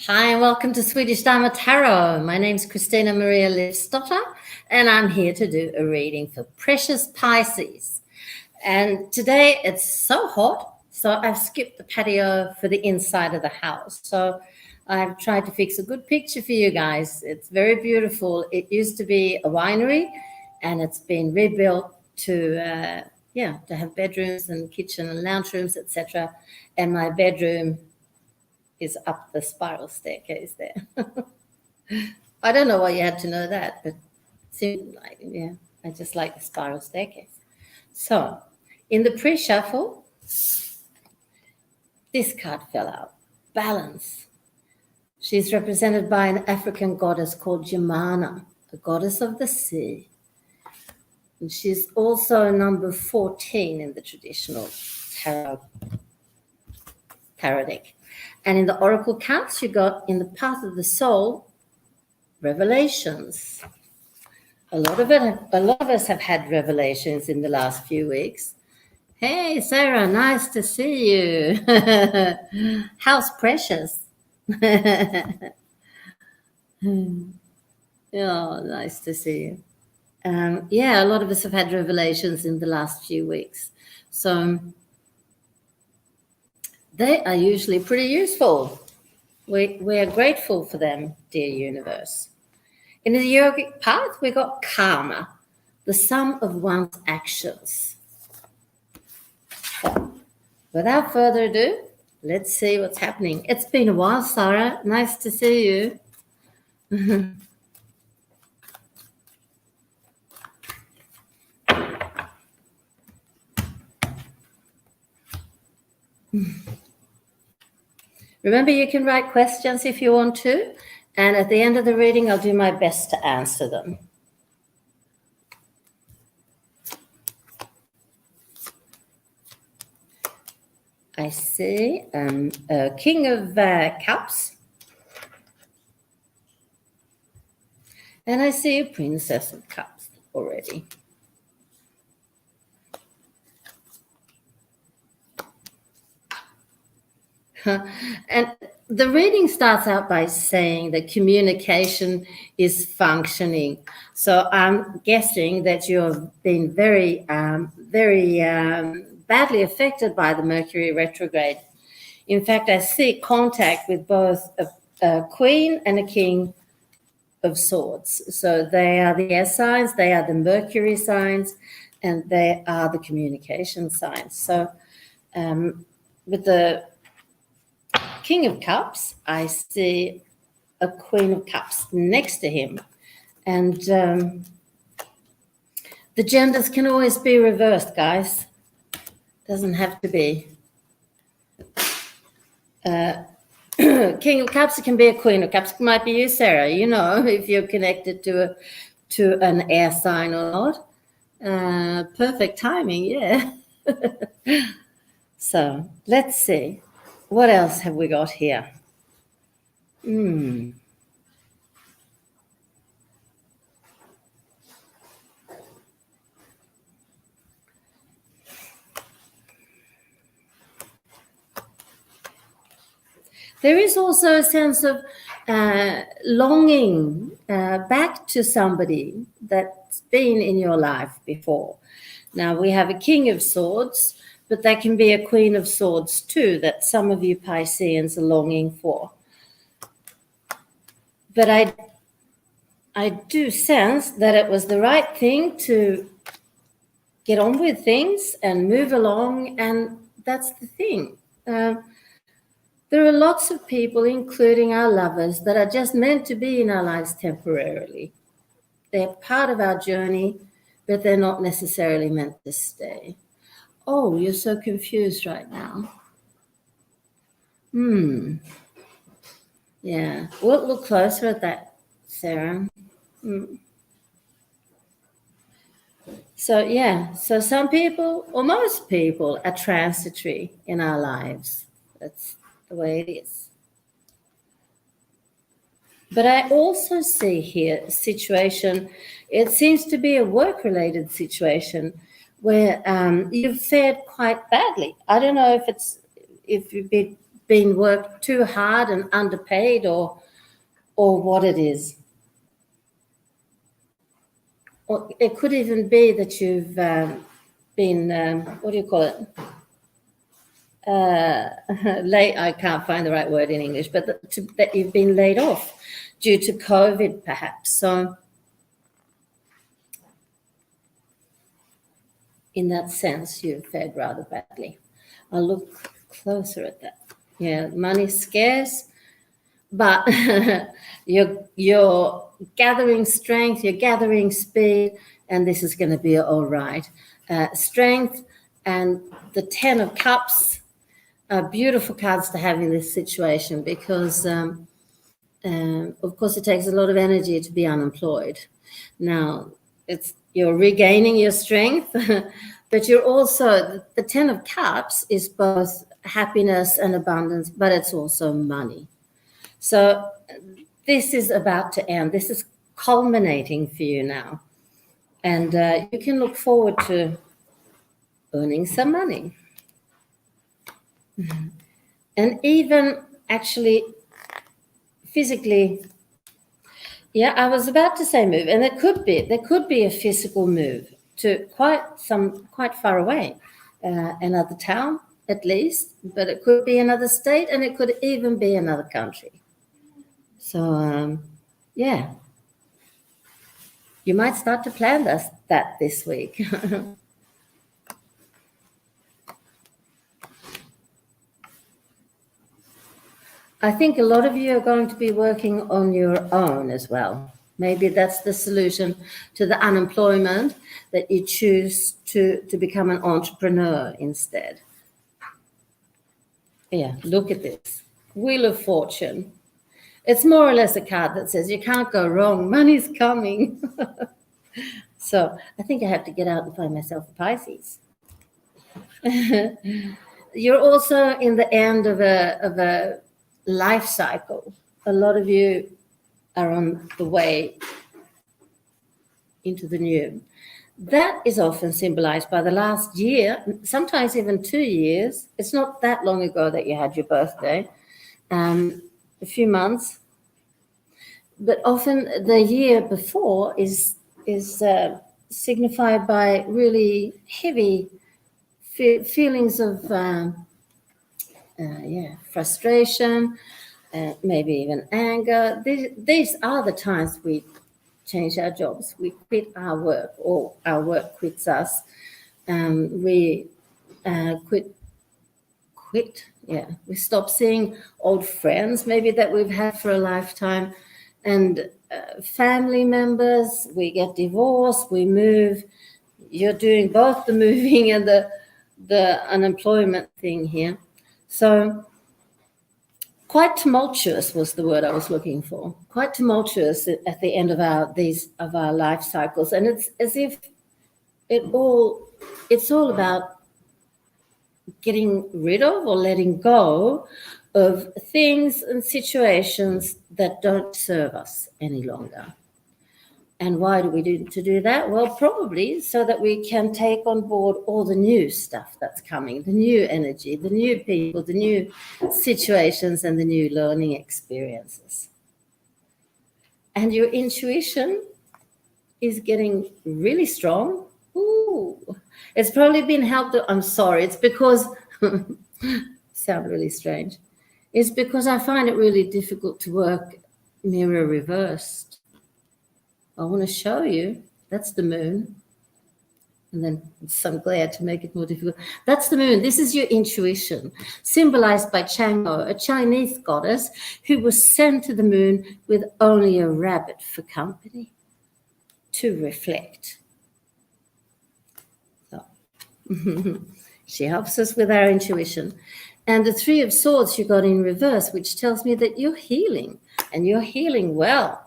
Hi and welcome to Swedish Dharma Tarot. My name's Christina Maria Livsdotter and I'm here to do a reading for precious Pisces. And today it's so hot, so I've skipped the patio for the inside of the house. So I've tried to fix a good picture for you guys. It's very beautiful. It used to be a winery and it's been rebuilt to have bedrooms and kitchen and lounge rooms, etc. And my bedroom is up the spiral staircase there. I don't know why you had to know that, but it seemed like, I just like the spiral staircase. So, in the pre-shuffle, this card fell out, Balance. She's represented by an African goddess called Yamana, the goddess of the sea. And she's also number 14 in the traditional tarot deck. And in the oracle cards, you got in the path of the soul, revelations. A lot of us have had revelations in the last few weeks. Hey, Sarah, nice to see you. How's Precious? Oh, nice to see you. A lot of us have had revelations in the last few weeks. So they are usually pretty useful. We are grateful for them, dear universe. In the yogic path, we got karma, the sum of one's actions. So, without further ado, let's see what's happening. It's been a while, Sarah. Nice to see you. Remember, you can write questions if you want to, and at the end of the reading, I'll do my best to answer them. I see a King of Cups, and I see a Princess of Cups already. And the reading starts out by saying that communication is functioning. So I'm guessing that you've been very badly affected by the Mercury retrograde. In fact, I see contact with both a Queen and a King of Swords. So they are the air signs, they are the Mercury signs, and they are the communication signs. So with the King of Cups, I see a Queen of Cups next to him. And the genders can always be reversed, guys. Doesn't have to be. King of Cups, it can be a Queen of Cups. It might be you, Sarah, if you're connected to an air sign or not. Perfect timing, yeah. So let's see. What else have we got here? There is also a sense of longing back to somebody that's been in your life before. Now, we have a King of Swords, but that can be a Queen of Swords too, that some of you Pisceans are longing for. But I do sense that it was the right thing to get on with things and move along, and that's the thing. There are lots of people, including our lovers, that are just meant to be in our lives temporarily. They're part of our journey, but they're not necessarily meant to stay. Oh, you're so confused right now. Yeah, we'll look closer at that, Sarah. So some people, or most people, are transitory in our lives. That's the way it is. But I also see here a situation, it seems to be a work-related situation where you've fared quite badly. I don't know if you've been been worked too hard and underpaid, or what it is. Or it could even be that you've been, what do you call it? I can't find the right word in English, but that you've been laid off due to COVID, perhaps. So in that sense, you've fared rather badly. I'll look closer at that. Yeah, money's scarce, but you're gathering strength, you're gathering speed, and this is going to be all right. Strength and the 10 of Cups are beautiful cards to have in this situation, because, of course, it takes a lot of energy to be unemployed. Now, you're regaining your strength, but you're also, the 10 of Cups is both happiness and abundance, but it's also money. So this is about to end. This is culminating for you now. And you can look forward to earning some money. And even actually physically, yeah, I was about to say move, and there could be a physical move to quite far away, another town at least, but it could be another state, and it could even be another country. So, yeah, you might start to plan that this week. I think a lot of you are going to be working on your own as well. Maybe that's the solution to the unemployment, that you choose to become an entrepreneur instead. Yeah, look at this. Wheel of Fortune. It's more or less a card that says you can't go wrong. Money's coming. So I think I have to get out and find myself a Pisces. You're also in the end of a life cycle. A lot of you are on the way into the new. That is often symbolized by the last year, sometimes even 2 years. It's not that long ago that you had your birthday, a few months, but often the year before is signified by really heavy feelings of frustration, maybe even anger. These are the times we change our jobs. We quit our work, or our work quits us. We quit. Yeah, we stop seeing old friends, maybe that we've had for a lifetime, and family members. We get divorced. We move. You're doing both the moving and the unemployment thing here. So quite tumultuous was the word I was looking for. Quite tumultuous at the end of our life cycles, and it's as if it's all about getting rid of or letting go of things and situations that don't serve us any longer. And why do we need to do that? Well, probably so that we can take on board all the new stuff that's coming, the new energy, the new people, the new situations, and the new learning experiences. And your intuition is getting really strong. Ooh, it's probably been helped. I'm sorry. It's because, sound really strange. It's because I find it really difficult to work mirror reversed. I want to show you. That's the moon. And then some glare to make it more difficult. That's the moon. This is your intuition, symbolized by Chang'o, a Chinese goddess who was sent to the moon with only a rabbit for company to reflect. So she helps us with our intuition. And the Three of Swords you got in reverse, which tells me that you're healing, and you're healing well.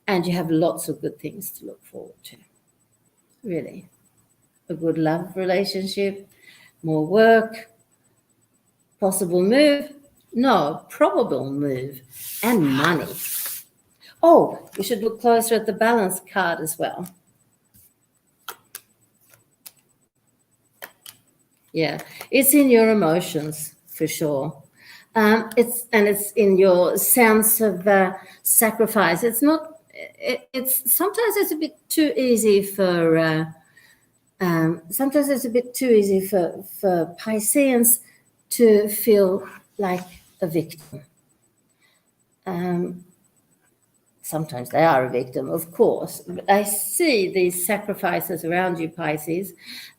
And you have lots of good things to look forward to, really. A good love relationship, more work, possible move, no, probable move, and money. Oh, we should look closer at the balance card as well. Yeah, it's in your emotions. for sure. It's in your sense of sacrifice. It's not. It's sometimes it's a bit too easy for. Sometimes it's a bit too easy for Pisceans to feel like a victim. Sometimes they are a victim, of course. But I see these sacrifices around you, Pisces,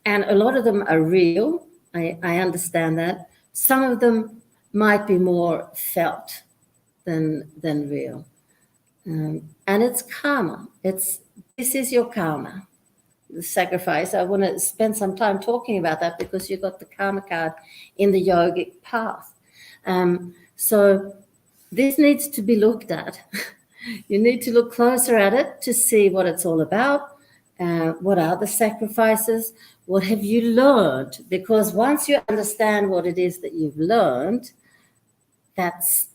and a lot of them are real. I understand that. Some of them might be more felt than real. And it's karma. This is your karma, the sacrifice. I want to spend some time talking about that because you got the karma card in the yogic path. So this needs to be looked at. You need to look closer at it to see what it's all about. What are the sacrifices? What have you learned? Because once you understand what it is that you've learned, that's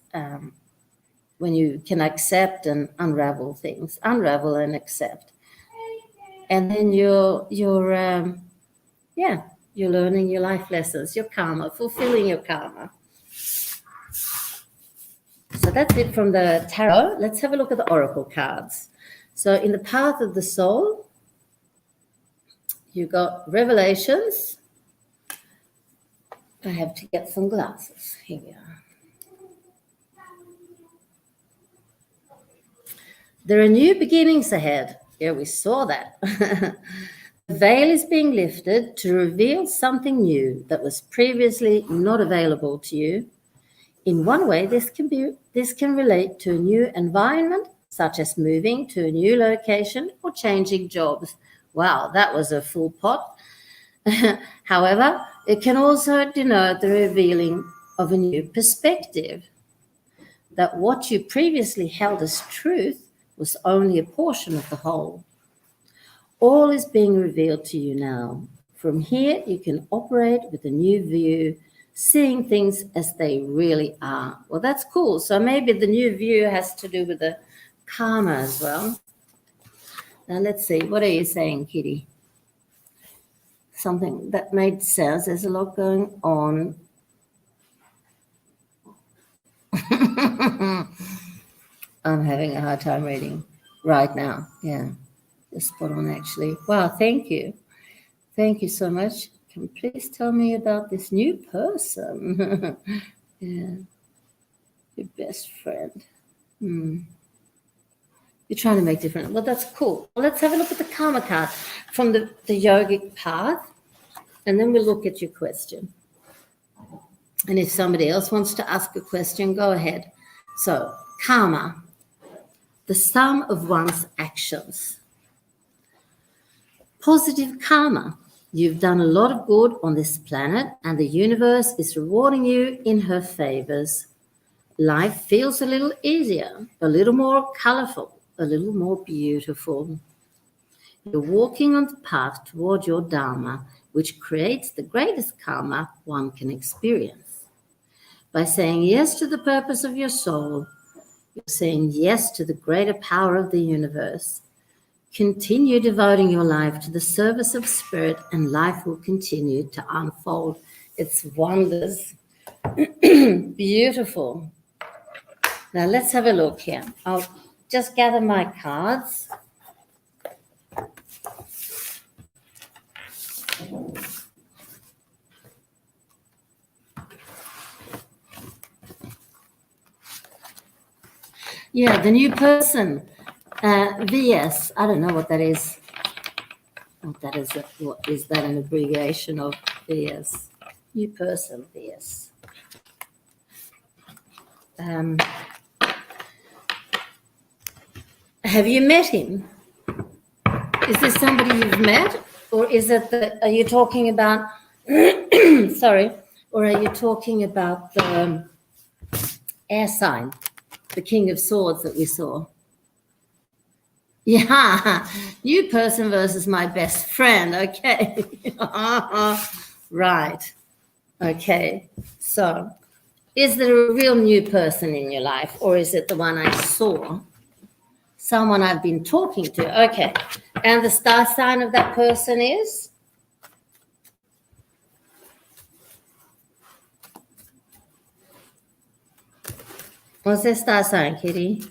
when you can accept and unravel things, unravel and accept. And then you're learning your life lessons, your karma, fulfilling your karma. So that's it from the tarot. Let's have a look at the oracle cards. So in the path of the soul, you got revelations. I have to get some glasses. Here we are. There are new beginnings ahead. Yeah, we saw that. The veil is being lifted to reveal something new that was previously not available to you. In one way, this can relate to a new environment, such as moving to a new location or changing jobs. Wow, that was a full pot. However, it can also denote the revealing of a new perspective, that what you previously held as truth was only a portion of the whole. All is being revealed to you now. From here, you can operate with a new view, seeing things as they really are. Well, that's cool. So maybe the new view has to do with the karma as well. Now let's see. What are you saying, Kitty? Something that made sense. There's a lot going on. I'm having a hard time reading right now. Yeah, it's spot on actually. Wow, thank you. Thank you so much. Can you please tell me about this new person? Yeah, your best friend. You're trying to make different. Well, that's cool. Well, let's have a look at the karma card from the yogic path, and then we'll look at your question. And if somebody else wants to ask a question, go ahead. So, karma, the sum of one's actions. Positive karma. You've done a lot of good on this planet, and the universe is rewarding you in her favors. Life feels a little easier, a little more colorful, a little more beautiful. You're walking on the path toward your Dharma, which creates the greatest karma one can experience. By saying yes to the purpose of your soul, you're saying yes to the greater power of the universe. Continue devoting your life to the service of spirit, and life will continue to unfold its wonders. Beautiful. Now let's have a look here. I'll just gather my cards. Yeah, the new person. VS, I don't know what that is. What is that an abbreviation of VS? New person, VS. Have you met him? Is this somebody you've met? Or is it are you talking about, sorry, or are you talking about the air sign, the King of Swords that we saw? Yeah, new person versus my best friend. Okay. Right. Okay. So is there a real new person in your life, or is it the one I saw? Someone I've been talking to. Okay. And the star sign of that person is? What's their star sign, Kitty?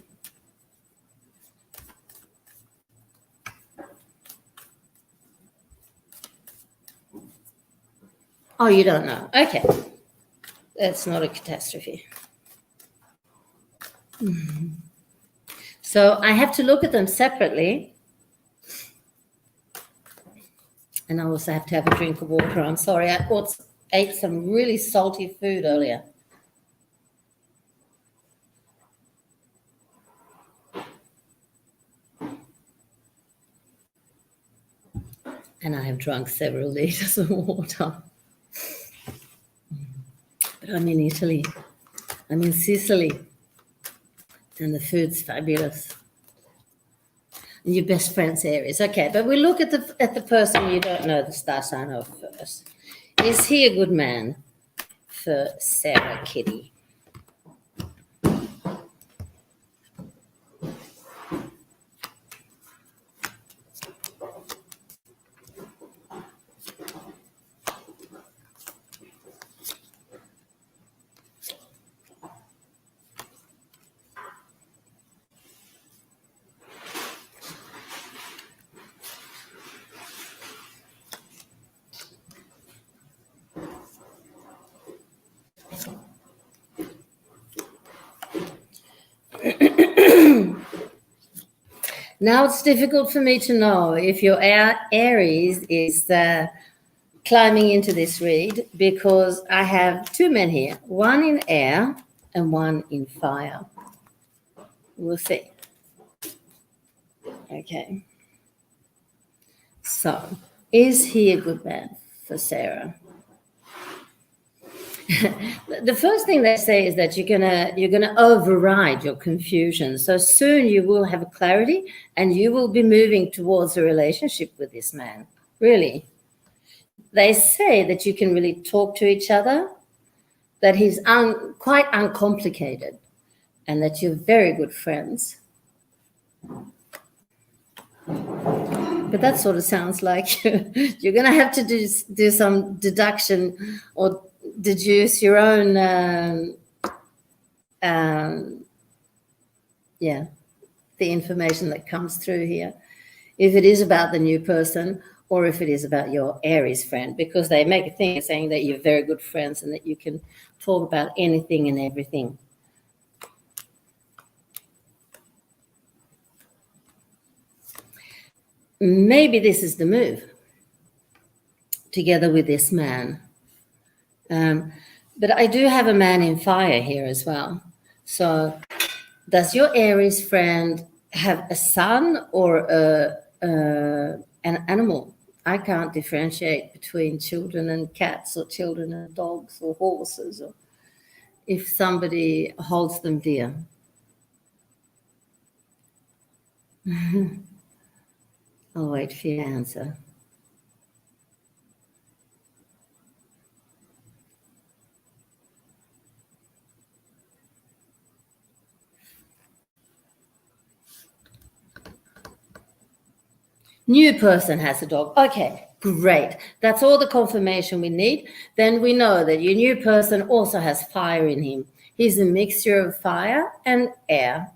Oh, you don't know. Okay. That's not a catastrophe. So I have to look at them separately. And I also have to have a drink of water. I'm sorry, I ate some really salty food earlier. And I have drunk several liters of water. But I'm in Italy. I'm in Sicily. And the food's fabulous. And your best friend's Aries. Okay, but we look at the person you don't know the star sign of first. Is he a good man for Sarah, Kitty? Now it's difficult for me to know if your Aries is climbing into this read because I have two men here, one in air and one in fire. We'll see. Okay. So, is he a good man for Sarah? The first thing they say is that you're gonna override your confusion. So soon you will have clarity and you will be moving towards a relationship with this man. Really. They say that you can really talk to each other, that he's quite uncomplicated, and that you're very good friends. But that sort of sounds like you're going to have to do some deduction or deduce your own, the information that comes through here. If it is about the new person or if it is about your Aries friend, because they make a thing saying that you're very good friends and that you can talk about anything and everything. Maybe this is the move together with this man. But I do have a man in fire here as well. So does your Aries friend have a son or an animal? I can't differentiate between children and cats or children and dogs or horses, or if somebody holds them dear. I'll wait for your answer. New person has a dog. Okay, great. That's all the confirmation we need. Then we know that your new person also has fire in him. He's a mixture of fire and air.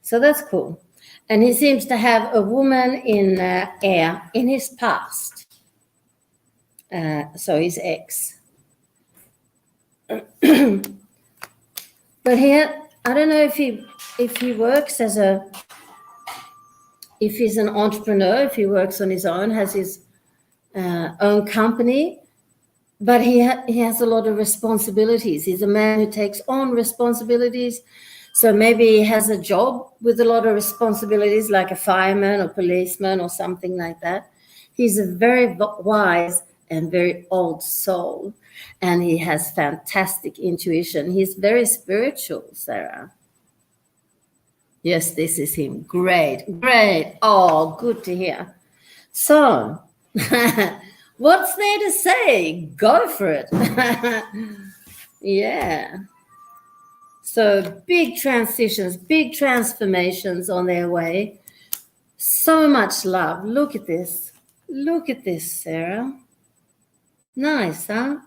So that's cool. And he seems to have a woman in air in his past. So his ex. But here, I don't know if he works as if he's an entrepreneur, if he works on his own, has his own company, but he has a lot of responsibilities. He's a man who takes on responsibilities. So maybe he has a job with a lot of responsibilities, like a fireman or policeman or something like that. He's a very wise and very old soul, and he has fantastic intuition. He's very spiritual, Sarah. Yes, this is him. Great, great. Oh, good to hear. So, what's there to say? Go for it. Yeah. So big transitions, big transformations on their way. So much love. Look at this. Look at this, Sarah. Nice, huh?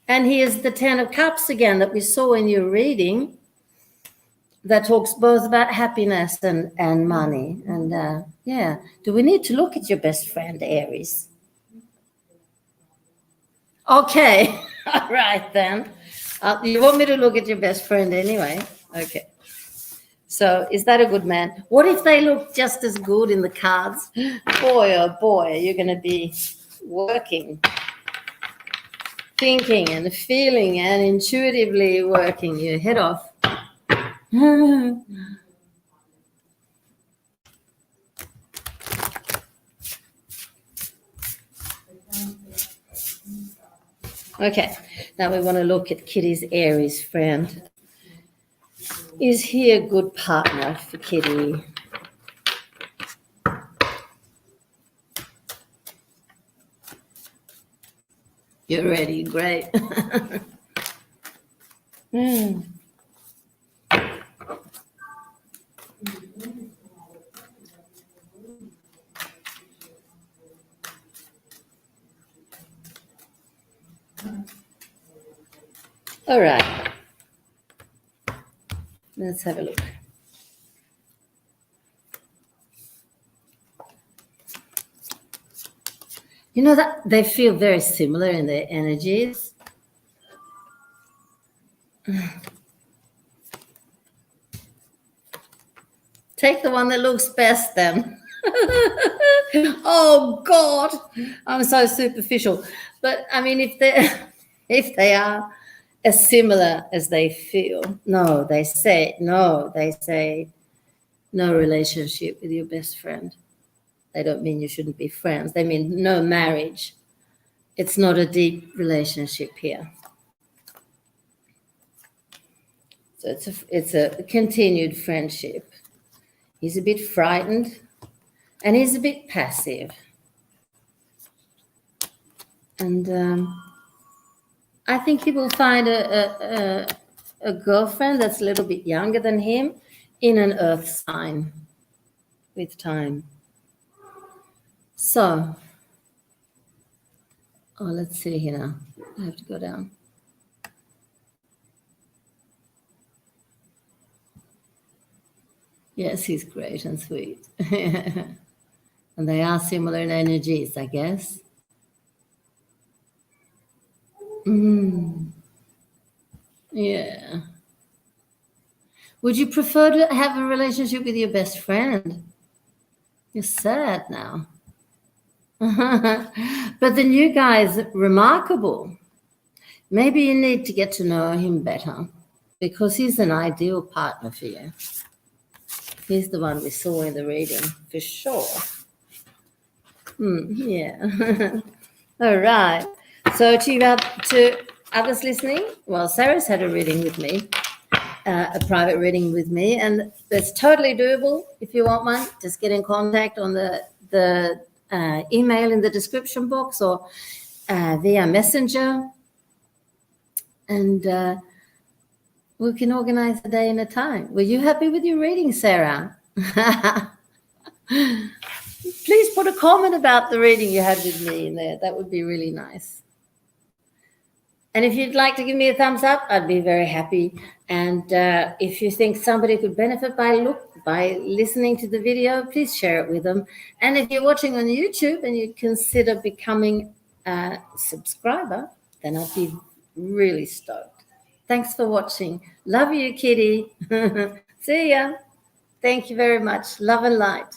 And here's the 10 of Cups again that we saw in your reading, that talks both about happiness and money. And yeah, do we need to look at your best friend, Aries? Okay, all right then. You want me to look at your best friend anyway? Okay. So is that a good man? What if they look just as good in the cards? Boy, oh boy, you're going to be working, thinking and feeling and intuitively working your head off. Okay, now we want to look at Kitty's Aries friend. Is he a good partner for Kitty? You're ready, great. All right, let's have a look. You know that they feel very similar in their energies. Take the one that looks best then. Oh God, I'm so superficial. But I mean, if they are as similar as they feel, they say no relationship with your best friend. They don't mean you shouldn't be friends. They mean no marriage. It's not a deep relationship here. So it's a continued friendship. He's a bit frightened and he's a bit passive. And I think he will find a girlfriend that's a little bit younger than him in an earth sign with time. So, let's see here now. I have to go down. Yes, he's great and sweet. And they are similar in energies, I guess. Yeah. Would you prefer to have a relationship with your best friend? You're sad now. But the new guy is remarkable. Maybe you need to get to know him better because he's an ideal partner for you. He's the one we saw in the reading, for sure. Yeah. All right. So to others listening, well, Sarah's had a reading with me, a private reading with me, and it's totally doable. If you want one, just get in contact on the email in the description box or via Messenger, and we can organize a day and a time. Were you happy with your reading, Sarah? Please put a comment about the reading you had with me in there. That would be really nice. And if you'd like to give me a thumbs up, I'd be very happy. And if you think somebody could benefit by listening to the video, please share it with them. And if you're watching on YouTube and you consider becoming a subscriber, then I'd be really stoked. Thanks for watching. Love you, Kitty. See ya. Thank you very much. Love and light.